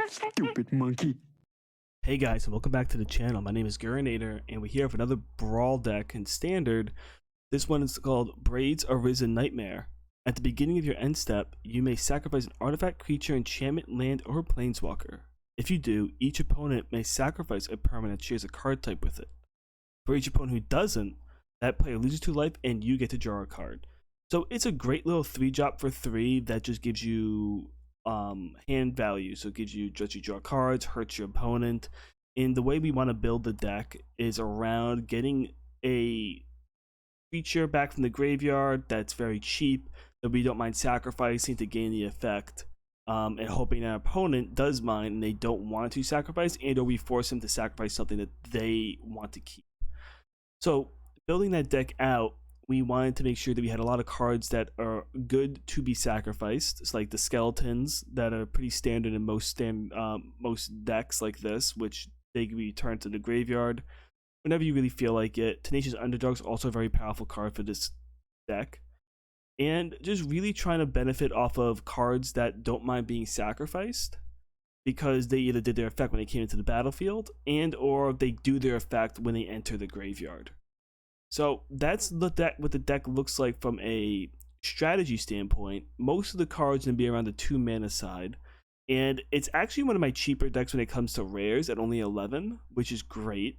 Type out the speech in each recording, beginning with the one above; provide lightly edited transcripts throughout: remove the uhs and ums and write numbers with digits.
Stupid monkey. Hey guys, and welcome back to the channel. My name is Gurinator, and we're here for another Brawl deck in Standard. This one is called Braid Arisen Nightmare. At the beginning of your end step, you may sacrifice an artifact, creature, enchantment, land, or planeswalker. If you do, each opponent may sacrifice a permanent that shares a card type with it. For each opponent who doesn't, that player loses 2 life and you get to draw a card. So it's a great little 3-drop for 3 that just gives you hand value. So it gives you just you draw cards, hurts your opponent. And the way we want to build the deck is around getting a creature back from the graveyard that's very cheap that we don't mind sacrificing to gain the effect, and hoping our opponent does mind and they don't want to sacrifice, and or we force them to sacrifice something that they want to keep. So building that deck out, we wanted to make sure that we had a lot of cards that are good to be sacrificed. It's like the skeletons that are pretty standard in most decks like this, which they can be returned to the graveyard whenever you really feel like it. Tenacious Underdog's also a very powerful card for this deck. And just really trying to benefit off of cards that don't mind being sacrificed, because they either did their effect when they came into the battlefield, and or they do their effect when they enter the graveyard. So that's what the deck looks like from a strategy standpoint. Most of the cards are going to be around the 2 mana side, and it's actually one of my cheaper decks when it comes to rares at only 11, which is great.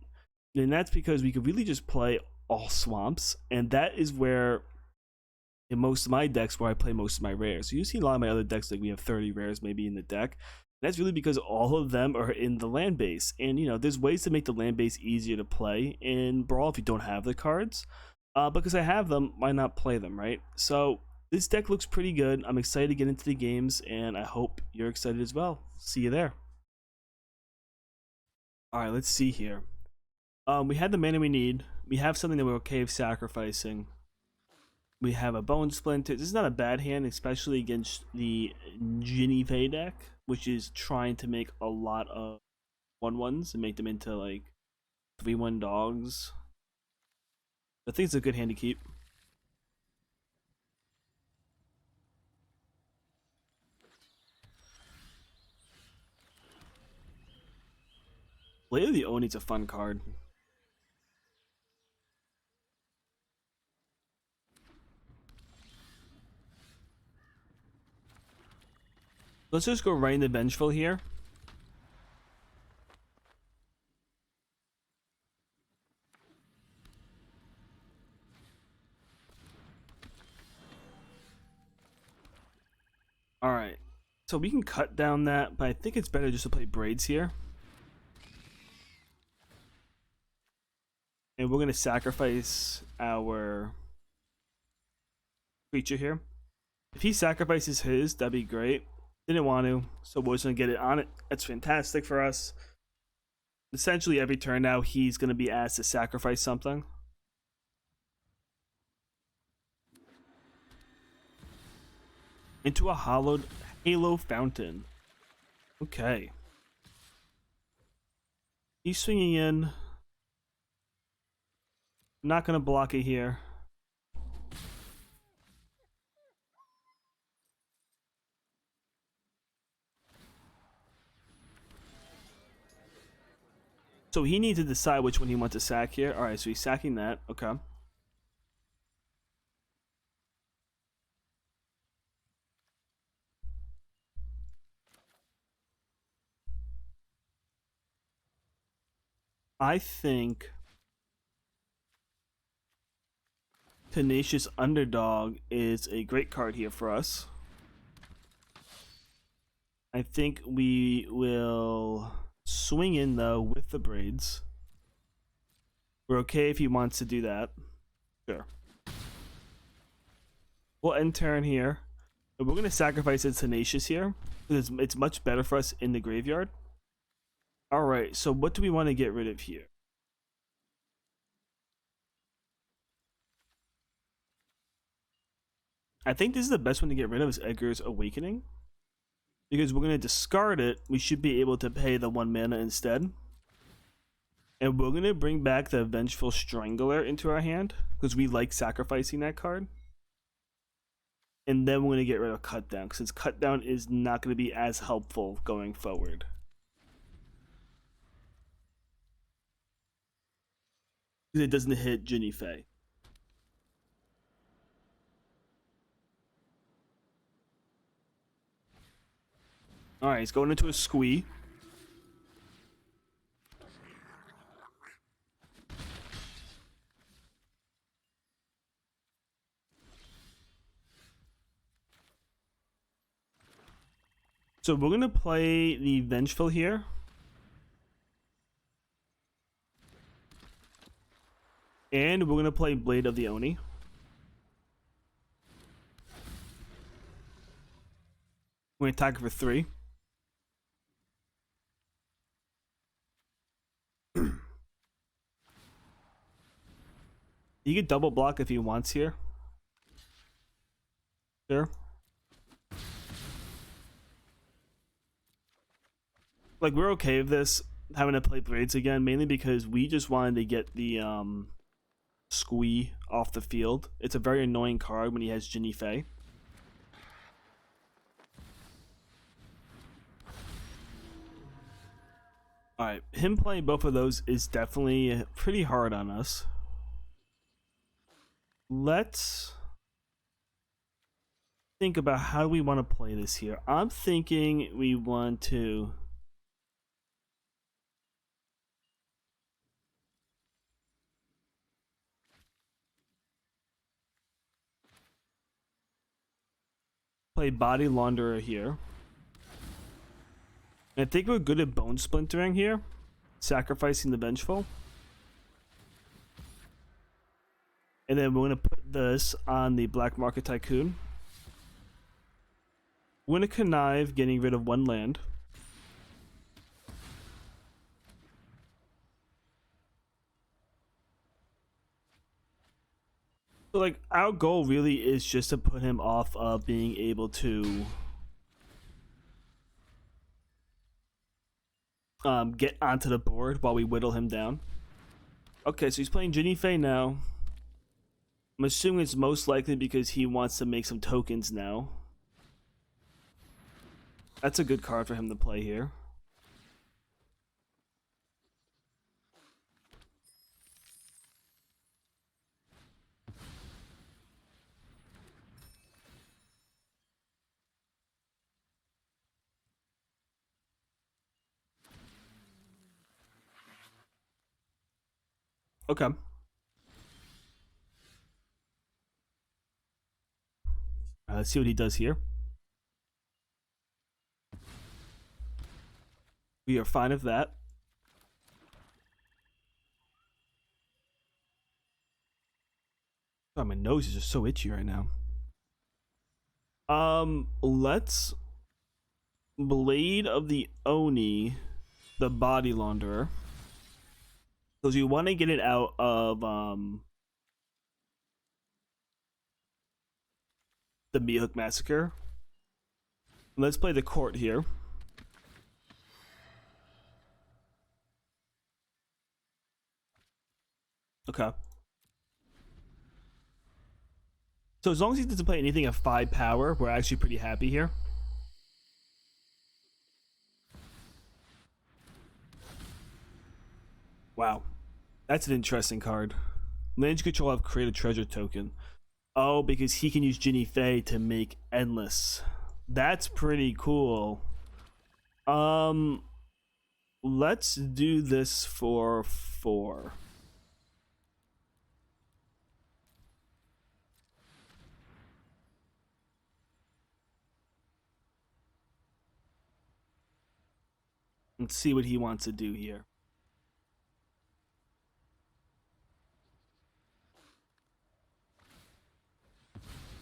And that's because we could really just play all swamps, and that is where in most of my decks where I play most of my rares. So you see a lot of my other decks, like we have 30 rares maybe in the deck. That's really because all of them are in the land base, and you know there's ways to make the land base easier to play in Brawl if you don't have the cards. Because I have them, why not play them, right? So this deck looks pretty good. I'm excited to get into the games, and I hope you're excited as well. See you there. All right, let's see here. We had the mana we need. We have something that we're okay with sacrificing. We have a Bone Splinter. This is not a bad hand, especially against the Ginny deck, which is trying to make a lot of 1/1s and make them into like 3/1 dogs. I think it's a good hand to keep. Blade of the Oni's a fun card. Let's just go right into Vengeful here. Alright, so we can cut down that, but I think it's better just to play Braids here. And we're going to sacrifice our creature here. If he sacrifices his, that'd be great. Didn't want to, so we're just going to get it on it. That's fantastic for us. Essentially every turn now he's going to be asked to sacrifice something. Into a hollowed Halo Fountain. Okay. He's swinging in. I'm not going to block it here. So he needs to decide which one he wants to sack here. Alright, so he's sacking that. Okay. I think Tenacious Underdog is a great card here for us. I think we will swing in though with the Braids. We're okay if he wants to do that. Sure. We'll end turn here. But we're going to sacrifice a Tenacious here, because it's much better for us in the graveyard. Alright, so what do we want to get rid of here? I think this is the best one to get rid of, is Edgar's Awakening. Because we're going to discard it, we should be able to pay the 1 mana instead. And we're going to bring back the Vengeful Strangler into our hand, because we like sacrificing that card. And then we're going to get rid of cut down, since cut down is not going to be as helpful going forward. Because it doesn't hit Ginny Faye. Alright, he's going into a squee. So we're going to play the Vengeful here. And we're going to play Blade of the Oni. We're going to attack for 3. He could double block if he wants here. Sure. Like, we're okay with this, having to play Braids again, mainly because we just wanted to get the Squee off the field. It's a very annoying card when he has Ginny Faye. Alright, him playing both of those is definitely pretty hard on us. Let's think about how we want to play this here. I'm thinking we want to play Body Launderer here. And I think we're good at Bone Splintering here, sacrificing the Vengeful. And then we're going to put this on the Black Market Tycoon. We're going to connive getting rid of 1 land. So, like, our goal really is just to put him off of being able to get onto the board while we whittle him down. Okay, so he's playing Ginny Faye now. I'm assuming it's most likely because he wants to make some tokens now. That's a good card for him to play here. Okay. Let's see what he does here. We are fine with that. Oh, my nose is just so itchy right now. Let's Blade of the Oni, the Body Launderer. Because you want to get it out of the Meat Hook Massacre. Let's play the Court here. Okay. So as long as he doesn't play anything of 5 power, we're actually pretty happy here. Wow. That's an interesting card. Land control have create a treasure token. Oh, because he can use Ginny Faye to make endless. That's pretty cool. Let's do this for 4. Let's see what he wants to do here.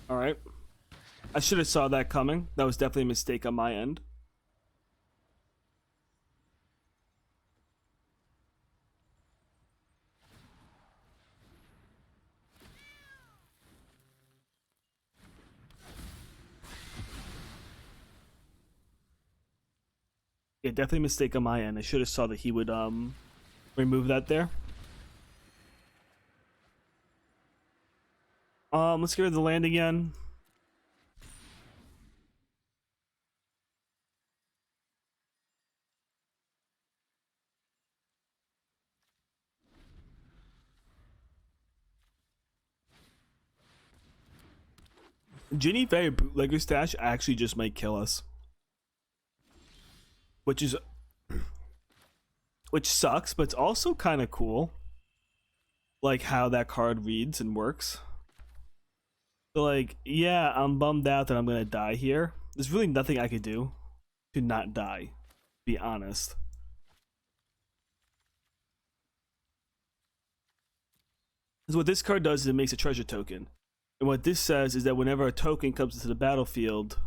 All right. I should have saw that coming. That was definitely a mistake on my end. Yeah, definitely a mistake on my end. I should have saw that he would remove that there. Let's get rid of the land again. Ginny Faye bootlegger stash actually just might kill us, which sucks, but it's also kind of cool, like how that card reads and works. So like, yeah, I'm bummed out that I'm gonna die here. There's really nothing I could do to not die, to be honest. Because what this card does is it makes a treasure token. And what this says is that whenever a token comes into the battlefield,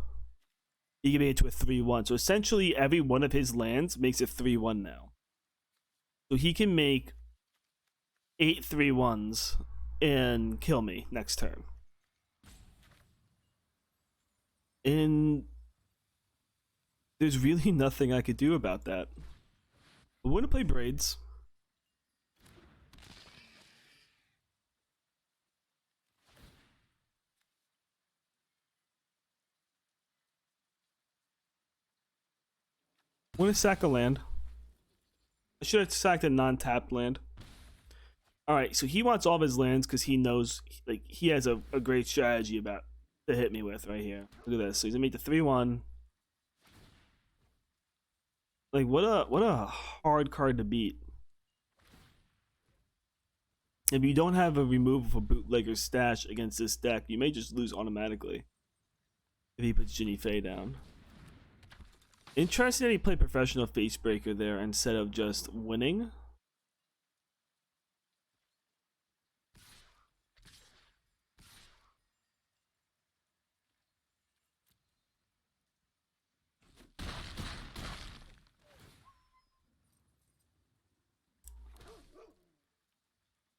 you can make it to a 3-1. So essentially, every one of his lands makes it 3-1 now. So he can make 8 3-1s and kill me next turn. And there's really nothing I could do about that. I want to play Braids. I want to sack a land. I should have sacked a non-tapped land. Alright, so he wants all of his lands because he knows, like, he has a great strategy about to hit me with right here. Look at this. So he's gonna make the 3-1. Like, what a hard card to beat. If you don't have a removal for bootlegger's stash against this deck, you may just lose automatically if he puts Ginny Faye down. Interesting that he played professional Facebreaker there instead of just winning.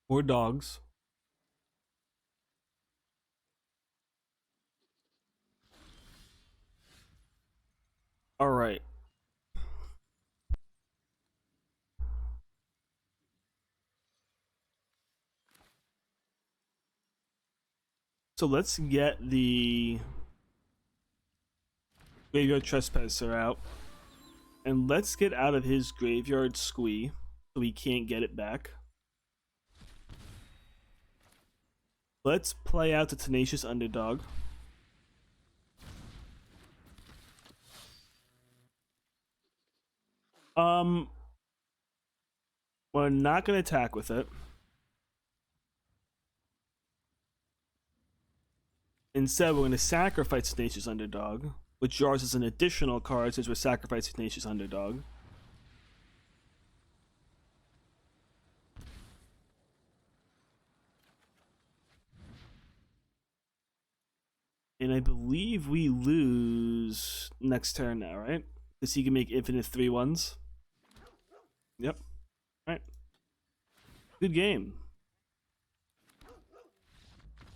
Or dogs. All right. So let's get the Graveyard Trespasser out. And let's get out of his Graveyard Squee so we can't get it back. Let's play out the Tenacious Underdog. We're not going to attack with it. Instead, we're going to sacrifice Tenacious Underdog, which draws us an additional card since we're sacrificing Tenacious Underdog. And I believe we lose next turn now, right? Because he can make infinite 3-1s. Yep. Alright. Good game.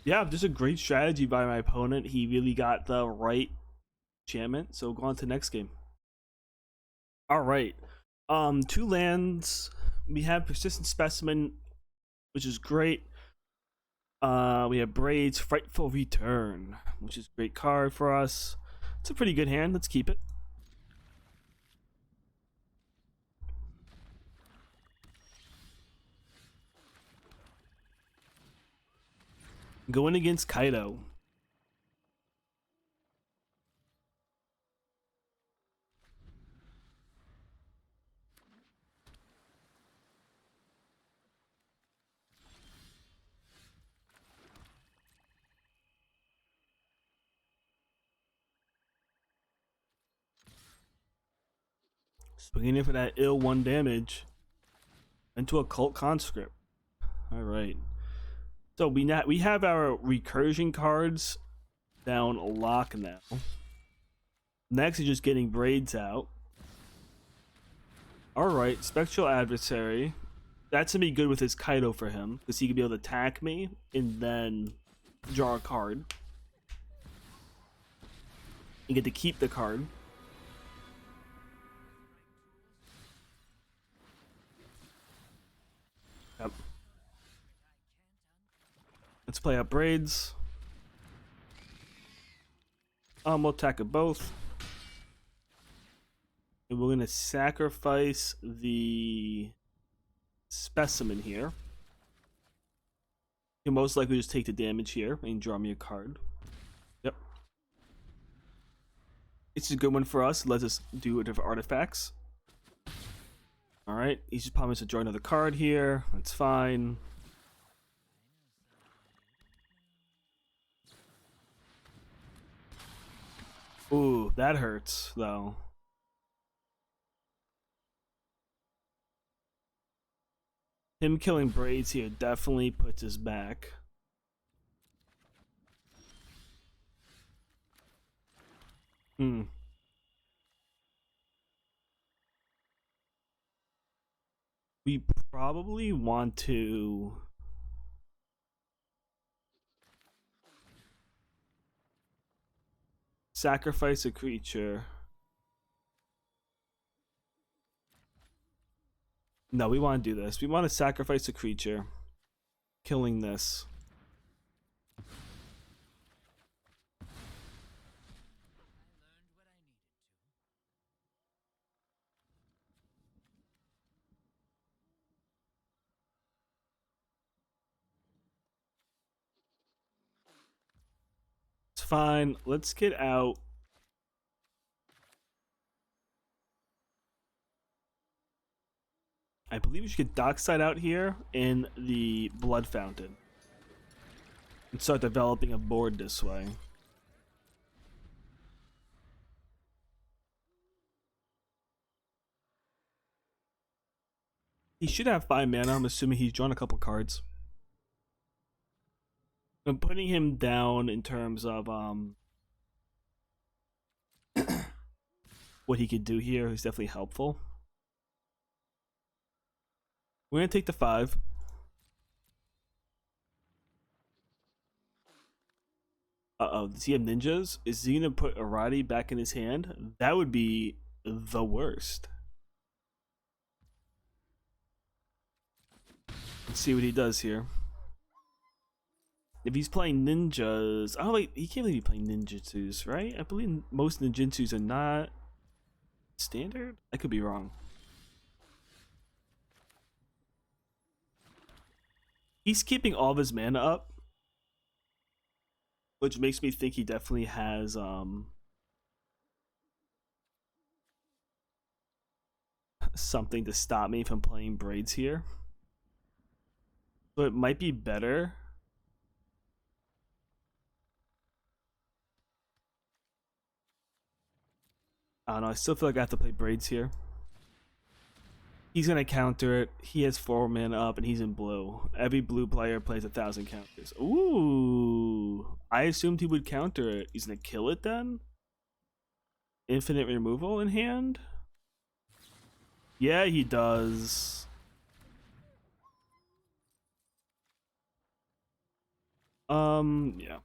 Yeah, just a great strategy by my opponent. He really got the right enchantment. So go on to the next game. Alright. 2 lands. We have Persistent Specimen, which is great. We have Braid's Frightful Return, which is a great card for us. It's a pretty good hand. Let's keep it. Going against Kaido. Swinging in for that ill 1 damage into a Cult Conscript. Alright. So we have our recursion cards down a lock now. Next is just getting Braids out. Alright, Spectral Adversary. That's gonna be good with his Kaido for him, because he can be able to attack me and then draw a card. You get to keep the card. Yep. Let's play out Braids. We'll attack it both. And we're gonna sacrifice the Specimen here. You'll most likely just take the damage here and draw me a card. Yep. It's a good one for us. It lets us do different artifacts. Alright, he's just promised to draw another card here. That's fine. Ooh, that hurts, though. Him killing Braids here definitely puts us back. We probably want to sacrifice a creature. No, we want to do this. We want to sacrifice a creature, killing this. It's fine. Let's get out. I believe we should get Dockside out here in the Blood Fountain and start developing a board this way. He should have 5 mana. I'm assuming he's drawn a couple cards. I'm putting him down in terms of what he could do here is definitely helpful. We're gonna take the 5. Uh-oh, does he have ninjas? Is he gonna put Arati back in his hand? That would be the worst. Let's see what he does here. If he's playing ninjas, oh wait, he can't really be playing ninjutsus, right? I believe most ninjutsus are not standard. I could be wrong. He's keeping all of his mana up, which makes me think he definitely has something to stop me from playing Braids here. So it might be better. I don't know, I still feel like I have to play Braids here. He's gonna counter it. He has 4 mana up and he's in blue. Every blue player plays 1,000 counters. Ooh, I assumed he would counter it. He's gonna kill it then? Infinite removal in hand? Yeah, he does. Yeah.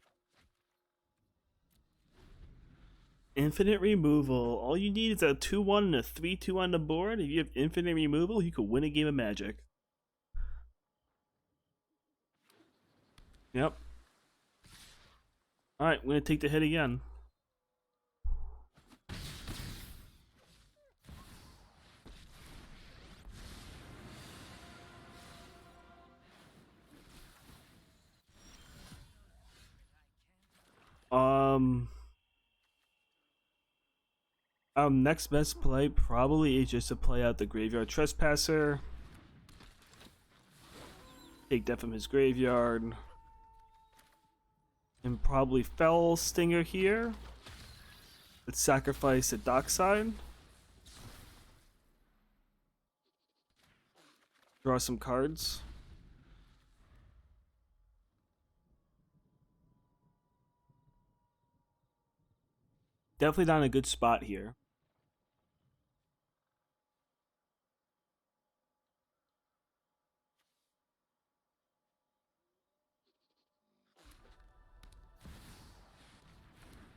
Infinite removal. All you need is a 2-1 and a 3-2 on the board. If you have infinite removal, you could win a game of Magic. Yep. Alright, we're gonna take the hit again. Next best play probably is just to play out the Graveyard Trespasser. Take that from his graveyard. And probably Fell Stinger here. Let's sacrifice a Dockside. Draw some cards. Definitely not in a good spot here.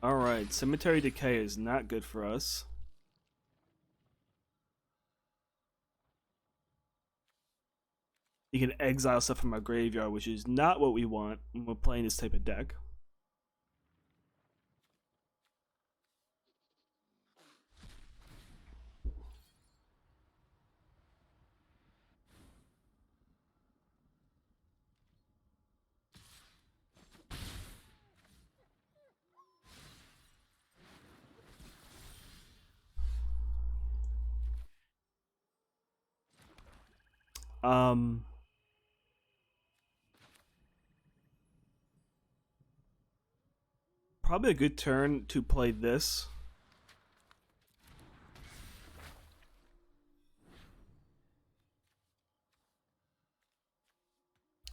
Alright, Cemetery Decay is not good for us. You can exile stuff from our graveyard, which is not what we want when we're playing this type of deck. Um, Probably a good turn to play this.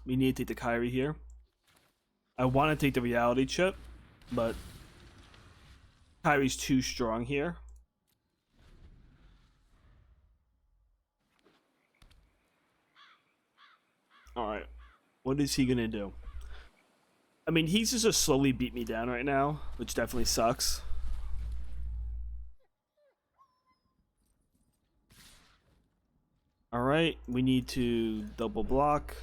We need to take the Kyrie here. I want to take the reality chip, but Kyrie's too strong here. Alright. What is he going to do? I mean, he's just slowly beat me down right now, which definitely sucks. Alright, we need to double block.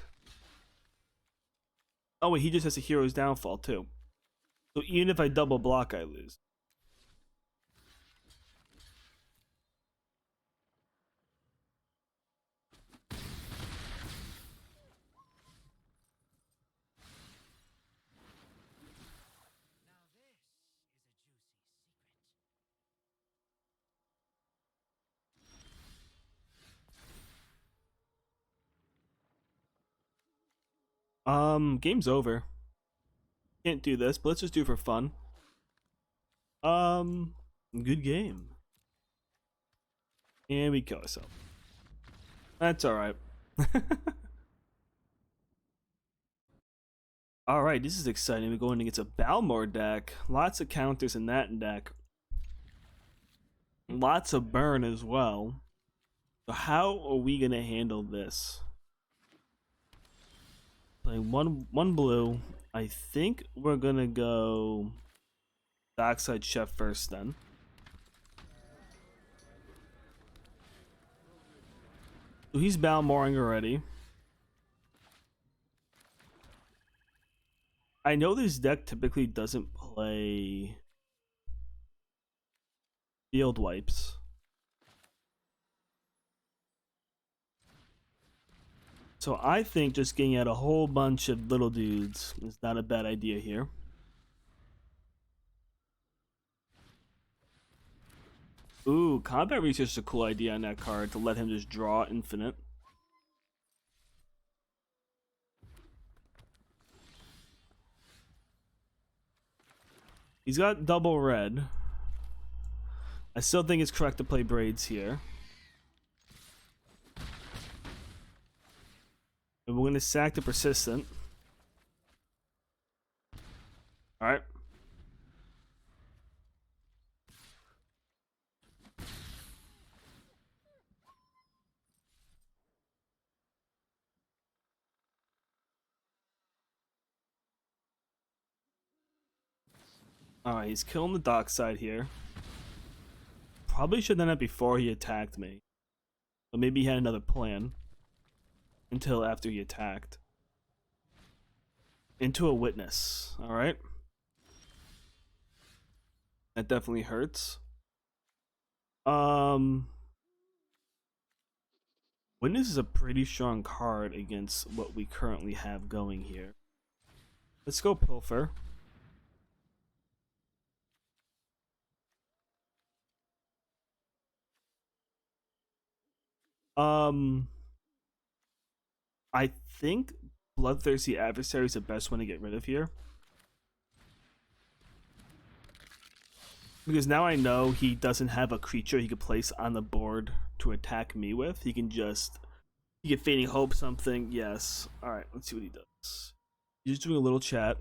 Oh wait, he just has a hero's downfall too. So even if I double block, I lose. Game's over. Can't do this, but let's just do it for fun. Good game. And we kill ourselves. That's alright. Alright, this is exciting. We're going against a Balmor deck. Lots of counters in that deck. Lots of burn as well. So how are we gonna handle this? Playing one blue. I think we're gonna go Dockside Chef first then. So he's Balmoring already. I know this deck typically doesn't play field wipes. So I think just getting out a whole bunch of little dudes is not a bad idea here. Ooh, Combat Research is a cool idea on that card to let him just draw infinite. He's got double red. I still think it's correct to play Braids here. And we're going to sack the Persistent. Alright. Alright, he's killing the Dockside here. Probably should have done that before he attacked me. But maybe he had another plan. Until after he attacked. Into a Witness. Alright. That definitely hurts. Witness is a pretty strong card against what we currently have going here. Let's go Pilfer. I think Bloodthirsty Adversary is the best one to get rid of here. Because now I know he doesn't have a creature he could place on the board to attack me with. He can Fading Hope something. Yes. Alright, let's see what he does. He's just doing a little chat.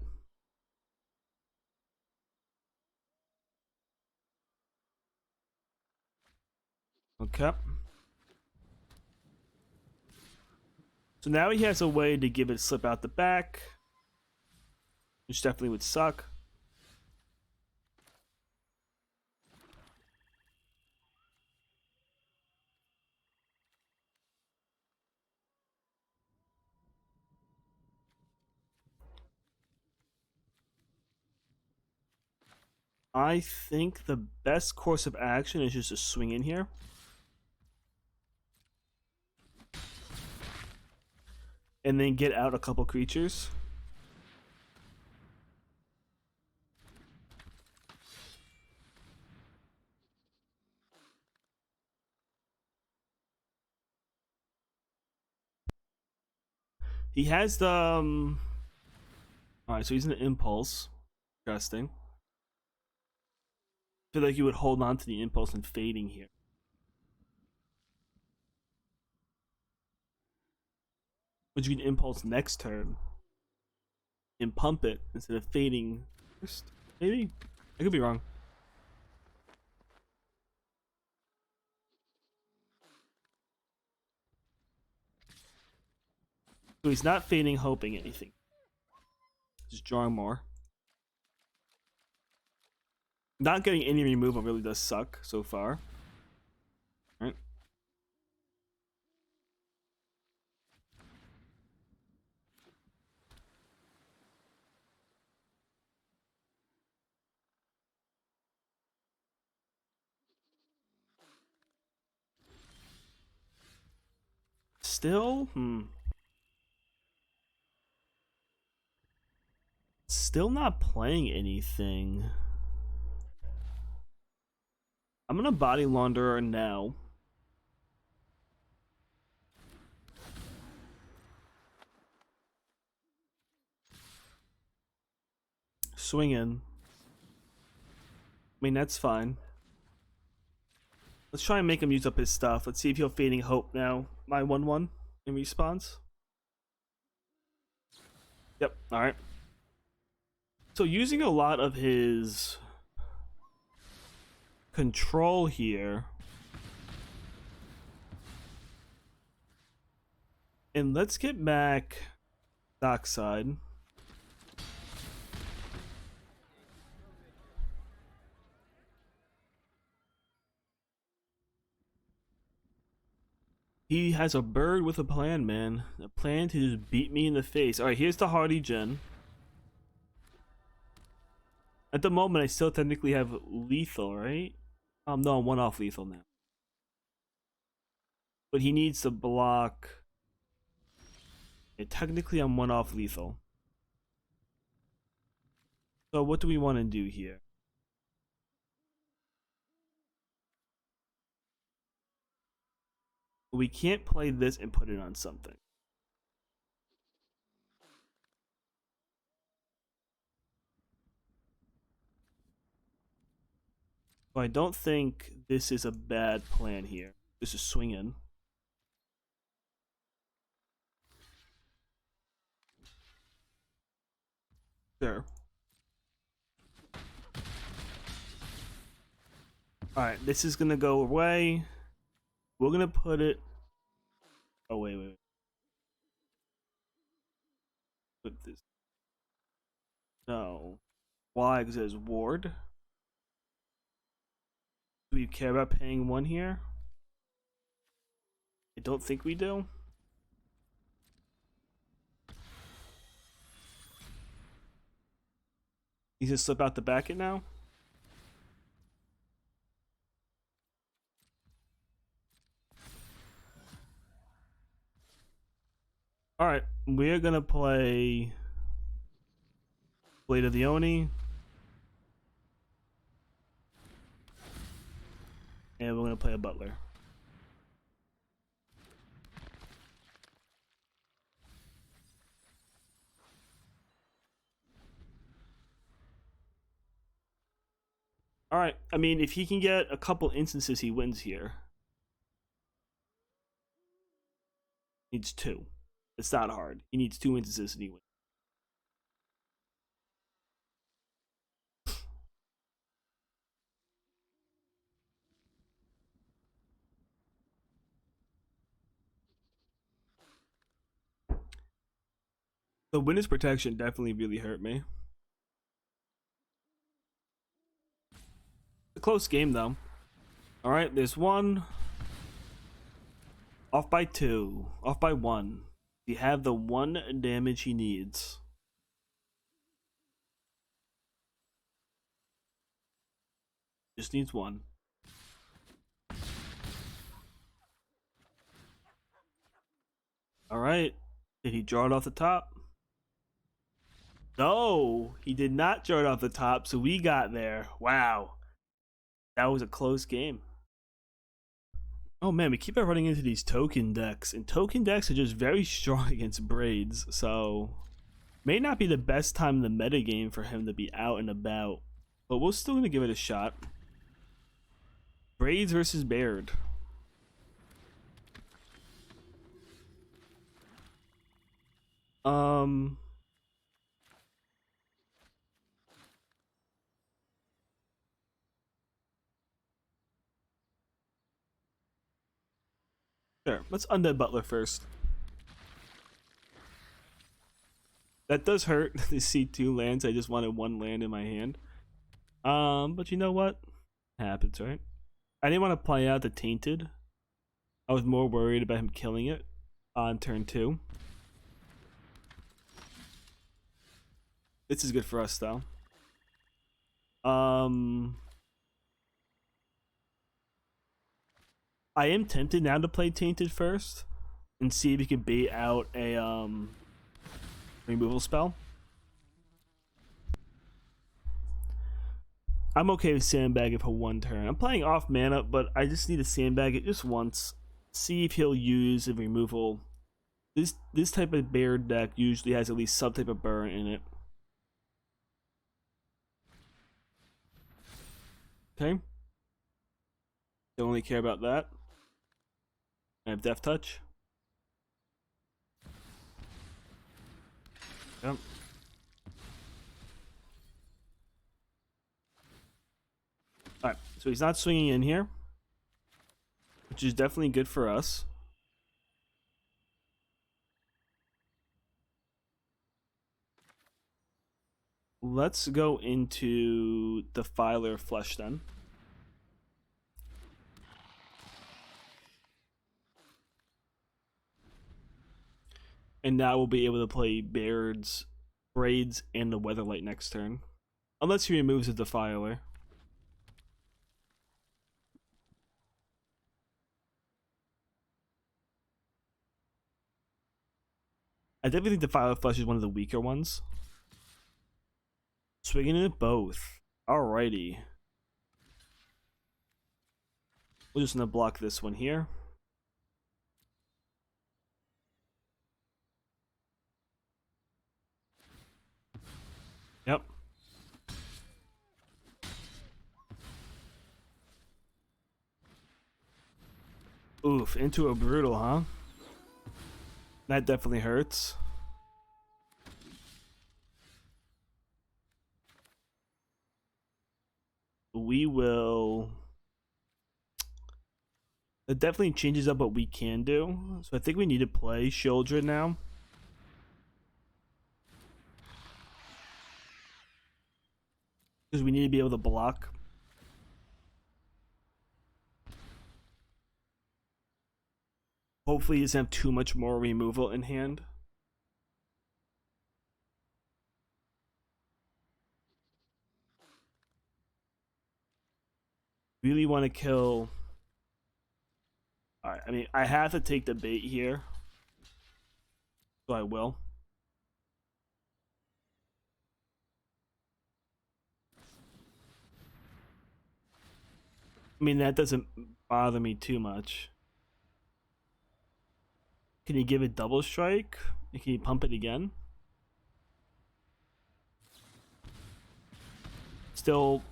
Okay. So now he has a way to give it slip out the back, which definitely would suck. I think the best course of action is just to swing in here. And then get out a couple creatures. He has the Alright, so he's an impulse. Interesting. I feel like you would hold on to the impulse and fading here. But you can impulse next turn and pump it instead of fading first. Maybe. I could be wrong. So he's not fading hoping anything. Just drawing more. Not getting any removal really does suck so far. Right? Still? Still not playing anything. I'm gonna body launderer now. Swing in. I mean, that's fine. Let's try and make him use up his stuff. Let's see if he'll fading hope now. My 1/1 in response. Yep, alright. So using a lot of his control here. And let's get back dockside. He has a bird with a plan, man. A plan to just beat me in the face. Alright, here's the Hardy Gen. At the moment, I still technically have lethal, right? No, I'm one off lethal now. But he needs to block. Yeah, technically, I'm one off lethal. So what do we want to do here? We can't play this and put it on something. So I don't think this is a bad plan here. This is swing in. Sure. Alright, this is gonna go away. We're gonna put it. Oh, wait. Put this. No. Why? Because there's ward. Do we care about paying one here? I don't think we do. He's gonna slip out the bracket now. Alright, we're gonna play Blade of the Oni. And we're gonna play a Butler. Alright, I mean, if he can get a couple instances, he wins here. Needs 2. It's not hard. He needs 2 instances and he wins. The witness protection definitely really hurt me. A close game though. Alright, there's 1. Off by 2. Off by 1. We have the 1 damage he needs. Just needs 1. Alright. Did he draw it off the top? No, he did not draw it off the top, so we got there. Wow. That was a close game. Oh man, we keep on running into these token decks, and token decks are just very strong against braids, so may not be the best time in the meta game for him to be out and about, but we're still gonna give it a shot. Braids versus Baird. Sure, let's undead Butler first. That does hurt to see 2 lands. I just wanted 1 land in my hand. But you know what? Happens, right? I didn't want to play out the Tainted. I was more worried about him killing it on turn 2. This is good for us, though. I am tempted now to play Tainted first and see if he can bait out a removal spell. I'm okay with sandbagging for 1 turn. I'm playing off mana, but I just need to sandbag it just once. See if he'll use a removal. This type of bear deck usually has at least some type of burn in it. Okay. Don't really care about that. I have Death Touch. Yep. Alright, so he's not swinging in here, which is definitely good for us. Let's go into Defiler Flesh then. And now we'll be able to play Baird's, Braids, and the Weatherlight next turn. Unless he removes a Defiler. I definitely think Defiler Flesh is one of the weaker ones. Swinging it both. Alrighty. We're just gonna block this one here. Yep. Oof, into a brutal, huh? That definitely hurts. We will... That definitely changes up what we can do. So I think we need to play Shieldred now. Because we need to be able to block. Hopefully he doesn't have too much more removal in hand. Really want to kill... Alright, I mean, I have to take the bait here. So I will. I mean, that doesn't bother me too much. Can you give it double strike? Can you pump it again? Still,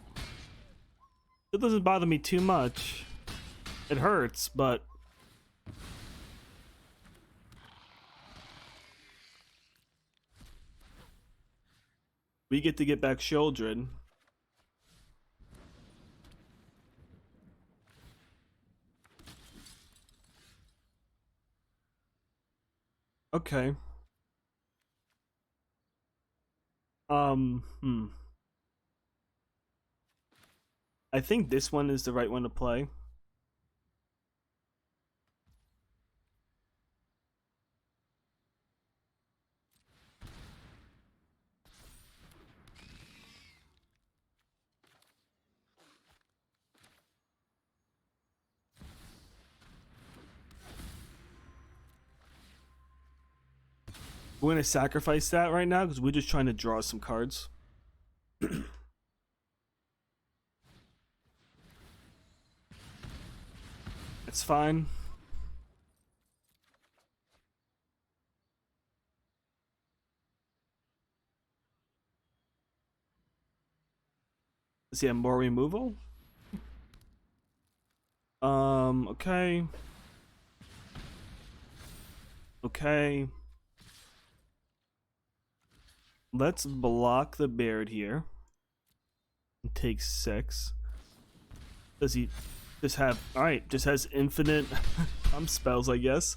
it doesn't bother me too much. It hurts, but we get to get back Shieldred. Okay. I think this one is the right one to play. We're gonna sacrifice that right now because we're just trying to draw some cards. It's fine. Does he have more removal? Okay. Okay. Let's block the Baird here. And take 6. Does he just have... Alright, just has infinite pump spells, I guess.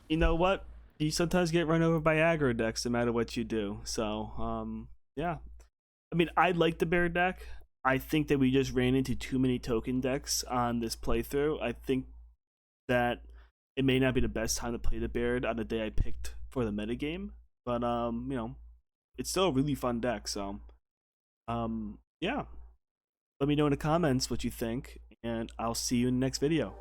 You know what? You sometimes get run over by aggro decks no matter what you do. So, yeah. I mean, I like the Baird deck. I think that we just ran into too many token decks on this playthrough. I think that it may not be the best time to play the Baird on the day I picked for the metagame. But, you know, it's still a really fun deck. So, yeah. Let me know in the comments what you think, and I'll see you in the next video.